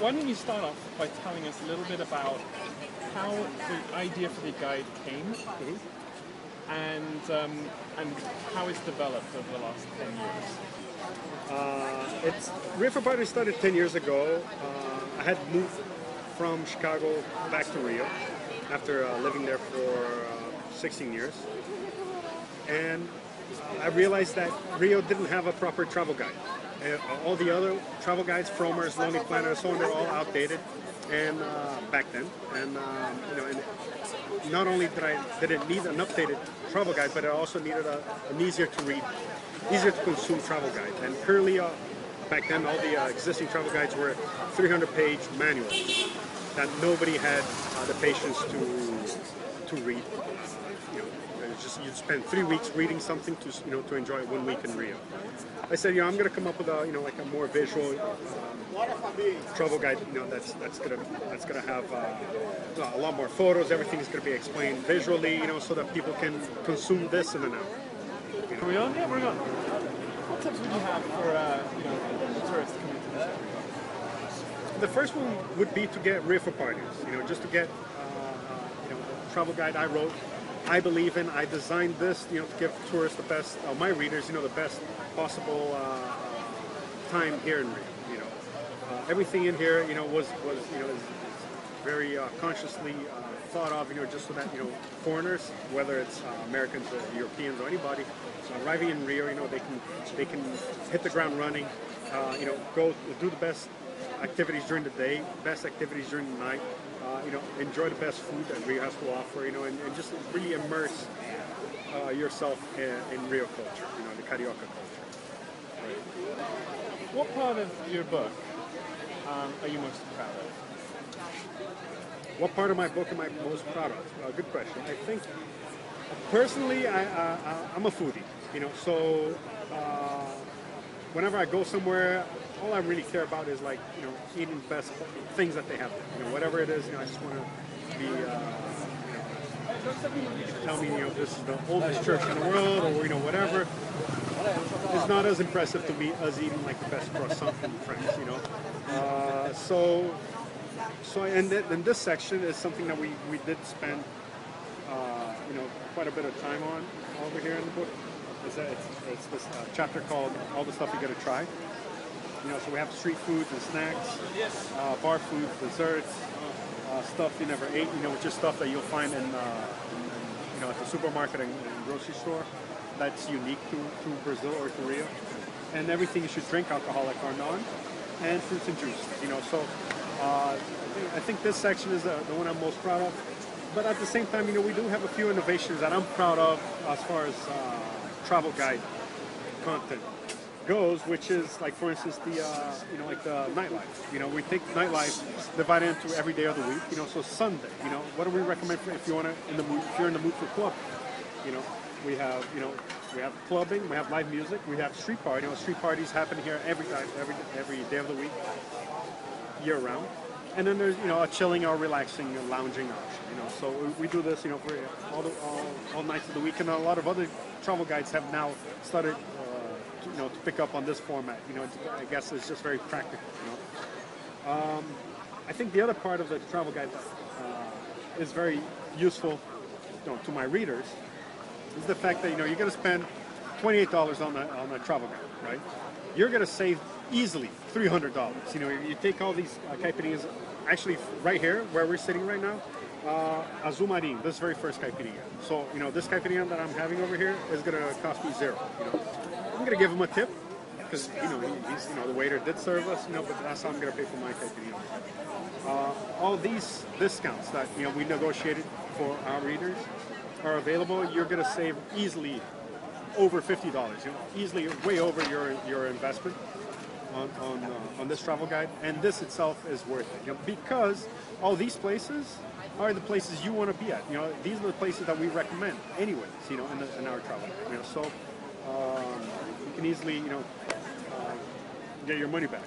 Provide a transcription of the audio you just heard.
why don't you start off by telling us a little bit about how the idea for the guide came, and how it's developed over the last 10 years. Rio For Partiers started 10 years ago. I had moved from Chicago back to Rio after living there for 16 years. And I realized that Rio didn't have a proper travel guide. All the other travel guides, Frommer's, Lonely Planet, and so on, they're all outdated. And back then, and and not only did it need an updated travel guide, but it also needed an easier to read, easier to consume travel guide. And currently, back then, all the existing travel guides were 300-page manuals that nobody had the patience to read. You'd spend 3 weeks reading something to enjoy it 1 week in Rio. I said, I'm going to come up with like a more visual travel guide. That's gonna have a lot more photos. Everything is going to be explained visually. So that people can consume this in an hour. Are we on? Yeah, we're on. What tips would you have for tourists coming to this area? The first one would be to get Rio For Partiers. Just to get a travel guide I wrote. I believe in. I designed this, to give tourists the best, my readers, the best possible time here in Rio. Everything in here, was is very consciously thought of, just so that foreigners, whether it's Americans or Europeans or anybody, arriving in Rio, they can hit the ground running, go do the best activities during the day, best activities during the night. Enjoy the best food that Rio has to offer, and just really immerse yourself in Rio culture, the Carioca culture. Right. What part of your book are you most proud of? What part of my book am I most proud of? Good question. I think, personally, I'm a foodie, so whenever I go somewhere, all I really care about is eating the best things that they have there. Whatever it is, I just want to be. You can tell me, this is the oldest church in the world, or whatever. It's not as impressive to me as eating the best croissant from France. And this section is something that we did spend, quite a bit of time on over here in the book. It's this chapter called "All the Stuff You Gotta Try." So we have street foods and snacks, bar food, desserts, stuff you never ate. Just stuff that you'll find in at the supermarket and grocery store. That's unique to Brazil or to Rio. And everything you should drink, alcoholic or non, and fruits and juice. So I think this section is the one I'm most proud of. But at the same time, we do have a few innovations that I'm proud of as far as travel guide content goes, which is for instance the the nightlife. We take nightlife, divide it into every day of the week. So Sunday, what do we recommend if you're in the mood for clubbing? We have clubbing, we have live music, we have street party. Street parties happen here every day of the week, year round. And then there's a chilling or relaxing, lounging option. So we do this for all nights of the week, and a lot of other travel guides have now started. To pick up on this format, I guess it's just very practical. I think the other part of the travel guide that is very useful, to my readers, is the fact that you're going to spend $28 on a travel guide, right? You're going to save easily $300. You take all these caipirinhas, actually right here where we're sitting right now, Azul Marinho, this very first caipirinha. So this caipirinha that I'm having over here is going to cost me $0. I'm going to give him a tip because he's the waiter did serve us, but that's how I'm going to pay for my caipirinha. All these discounts that we negotiated for our readers are available. You're going to save easily over $50. Easily way over your investment on this travel guide, and this itself is worth it. Because all these places are the places you want to be at. These are the places that we recommend, anyways. In our travel guide. So you can easily get your money back.